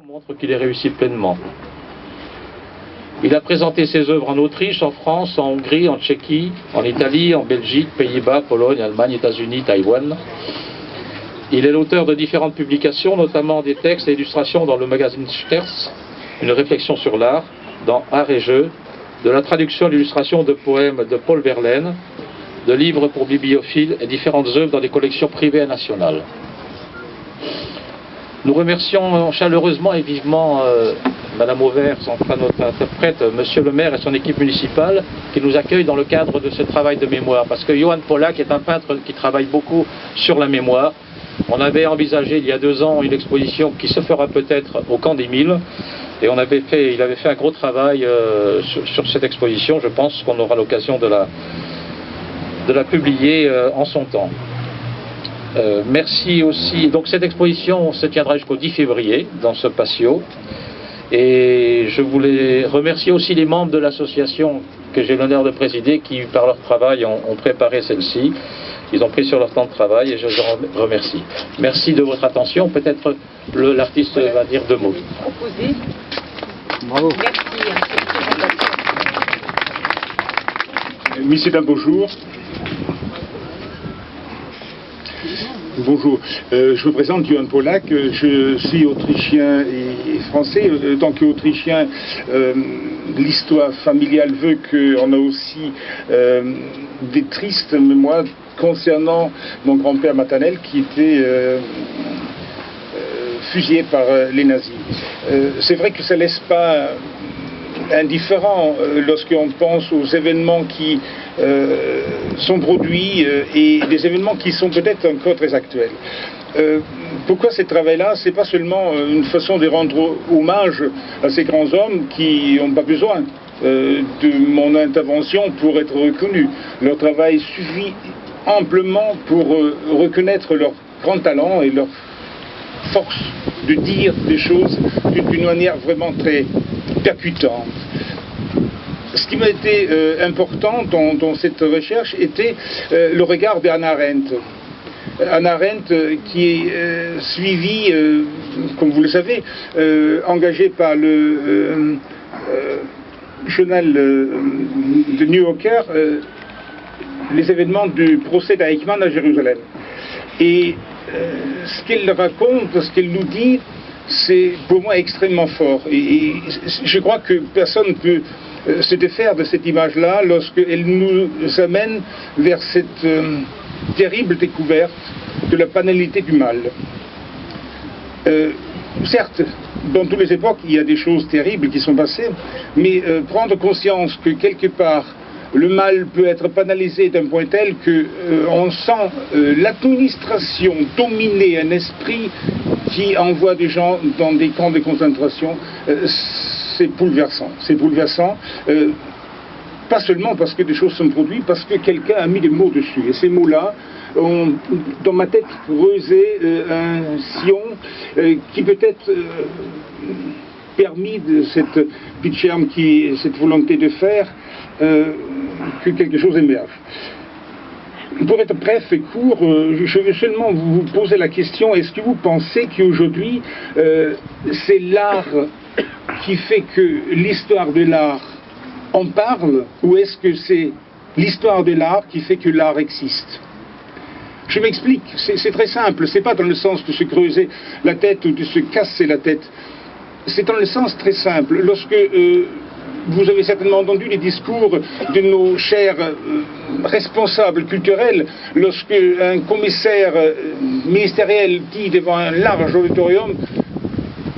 Montre qu'il est réussi pleinement. Il a présenté ses œuvres en Autriche, en France, en Hongrie, en Tchéquie, en Italie, en Belgique, Pays-Bas, Pologne, Allemagne, États-Unis, Taïwan. Il est l'auteur de différentes publications, notamment des textes et illustrations dans le magazine Sterz, une réflexion sur l'art, dans Art et Jeu, de la traduction et l'illustration de poèmes de Paul Verlaine, de livres pour bibliophiles et différentes œuvres dans des collections privées et nationales. Nous remercions chaleureusement et vivement Madame Auvert, notre interprète, Monsieur le maire et son équipe municipale qui nous accueillent dans le cadre de ce travail de mémoire. Parce que Johan Polak est un peintre qui travaille beaucoup sur la mémoire. On avait envisagé il y a 2 ans une exposition qui se fera peut-être au Camp des Milles. Et il avait fait un gros travail sur cette exposition. Je pense qu'on aura l'occasion de la publier en son temps. Merci aussi. Donc cette exposition se tiendra jusqu'au 10 février dans ce patio. Et je voulais remercier aussi les membres de l'association que j'ai l'honneur de présider qui, par leur travail, ont préparé celle-ci. Ils ont pris sur leur temps de travail et je les en remercie. Merci de votre attention. Peut-être l'artiste va dire 2 mots. Proposé. Bravo. Merci. Messieurs, dames, bonjour. Bonjour, je me présente Johan Polak, je suis autrichien et français. En tant qu'autrichien, l'histoire familiale veut qu'on a aussi des tristes mémoires concernant mon grand-père maternel qui était fusillé par les nazis. C'est vrai que ça ne laisse pas indifférent lorsqu'on pense aux événements qui sont produits et des événements qui sont peut-être encore très actuels. Pourquoi ce travail-là? C'est pas seulement une façon de rendre hommage à ces grands hommes qui n'ont pas besoin de mon intervention pour être reconnus. Leur travail suffit amplement pour reconnaître leur grand talent et leur force de dire des choses d'une manière vraiment très percutante. Ce qui m'a été important dans cette recherche était le regard d'Hannah Arendt. Hannah Arendt qui est suivie, comme vous le savez, engagée par le journal de New Yorker, les événements du procès d'Eichmann à Jérusalem. Et ce qu'elle raconte, ce qu'elle nous dit, c'est pour moi extrêmement fort. Et je crois que personne ne peut se défaire de cette image-là lorsqu'elle nous amène vers cette terrible découverte de la banalité du mal. Certes, dans toutes les époques, il y a des choses terribles qui sont passées, mais prendre conscience que quelque part, le mal peut être banalisé d'un point tel qu'on sent l'administration dominer un esprit qui envoie des gens dans des camps de concentration, c'est bouleversant. C'est bouleversant, pas seulement parce que des choses sont produites, parce que quelqu'un a mis des mots dessus. Et ces mots-là ont, dans ma tête, creusé un sillon qui peut-être permis de cette pitcherme, cette volonté de faire, que quelque chose émerge. Pour être bref et court, je veux seulement vous poser la question, est-ce que vous pensez qu'aujourd'hui, c'est l'art qui fait que l'histoire de l'art en parle, ou est-ce que c'est l'histoire de l'art qui fait que l'art existe? Je m'explique, c'est très simple, c'est pas dans le sens de se creuser la tête ou de se casser la tête, c'est dans le sens très simple. Lorsque vous avez certainement entendu les discours de nos chers responsables culturels lorsque un commissaire ministériel dit devant un large auditorium,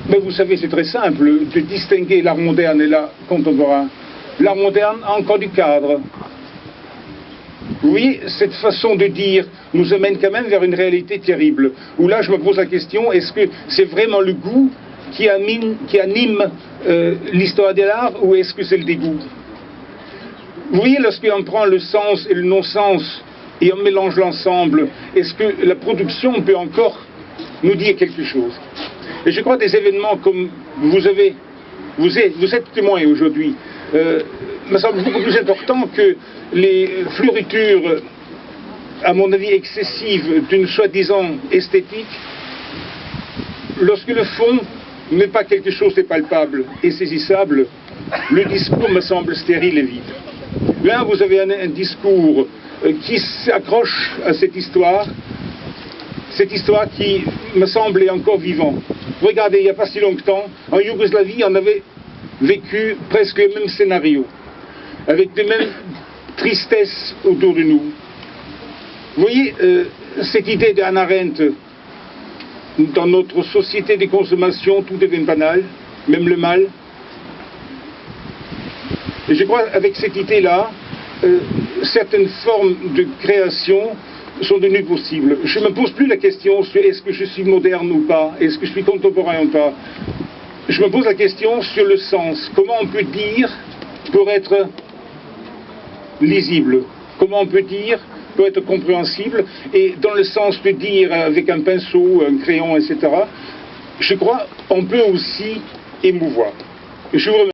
mais vous savez, c'est très simple de distinguer l'art moderne et l'art contemporain. L'art moderne a encore du cadre. Oui, cette façon de dire nous amène quand même vers une réalité terrible, où là je me pose la question, est-ce que c'est vraiment le goût qui anime l'histoire de l'art, ou est-ce que c'est le dégoût? Vous voyez, lorsqu'on prend le sens et le non-sens et on mélange l'ensemble, est-ce que la production peut encore nous dire quelque chose? Et je crois des événements comme vous êtes témoin aujourd'hui, me semble beaucoup plus important que les fleurutures, à mon avis excessives, d'une soi-disant esthétique, lorsque le fond n'est pas quelque chose de palpable et saisissable, le discours me semble stérile et vide. Là, vous avez un discours qui s'accroche à cette histoire qui me semble encore vivante. Regardez, il n'y a pas si longtemps, en Yougoslavie, on avait vécu presque le même scénario, avec les mêmes tristesses autour de nous. Vous voyez, cette idée d'Hannah Arendt, dans notre société de consommation, tout devient banal, même le mal. Et je crois qu'avec cette idée-là, certaines formes de création sont devenues possibles. Je ne me pose plus la question sur est-ce que je suis moderne ou pas, est-ce que je suis contemporain ou pas. Je me pose la question sur le sens. Comment on peut dire pour être lisible? Comment on peut dire pour être compréhensible? Et dans le sens de dire avec un pinceau, un crayon, etc., je crois qu'on peut aussi émouvoir. Je vous remercie.